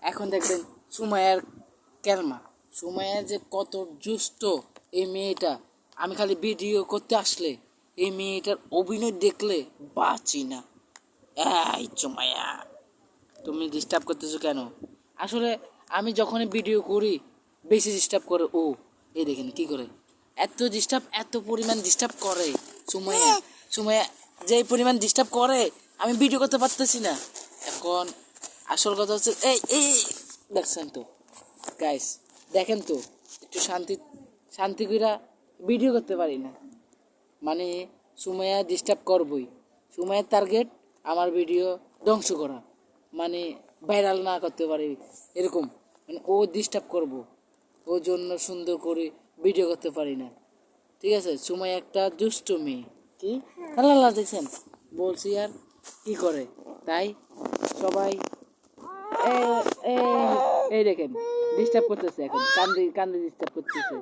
এখন দেখবেন সুমাইয়ার কেলমা, সুমাইয়া যে কত দুষ্ট এই মেয়েটা। আমি খালি ভিডিও করতে আসলে এই মেয়েটার অভিনয় দেখলে বাঁচি না। এই সুমাইয়া, তুমি ডিস্টার্ব করতেছো কেন? আসলে আমি যখনই ভিডিও করি বেশি ডিস্টার্ব করে ও। এই দেখেন কি করে, এত ডিস্টার্ব, এত পরিমাণ ডিস্টার্ব করে সুমাইয়া। সুমাইয়া যে পরিমাণ ডিস্টার্ব করে আমি ভিডিও করতে পারতেছি না। এখন আসল কথা হচ্ছে এই এই দেখছেন তো গাইস, দেখেন তো একটু শান্তি কইরা ভিডিও করতে পারি না। মানে সুমাইয়া ডিস্টার্ব করবই। সুমাইয়ার টার্গেট আমার ভিডিও ধ্বংস করা, মানে ভাইরাল না করতে পারি এরকম। মানে ও ডিস্টার্ব করব, ওর জন্য সুন্দর করে ভিডিও করতে পারি না। ঠিক আছে, সুমাইয়া একটা দুষ্ট মেয়ে। কি আল্লাহ দেখছেন বলছি আর কি করে তাই সবাই এই দেখেন ডিস্টার্ব করতেছে, এখন কান্দে কান্দে ডিস্টার্ব করতেছে।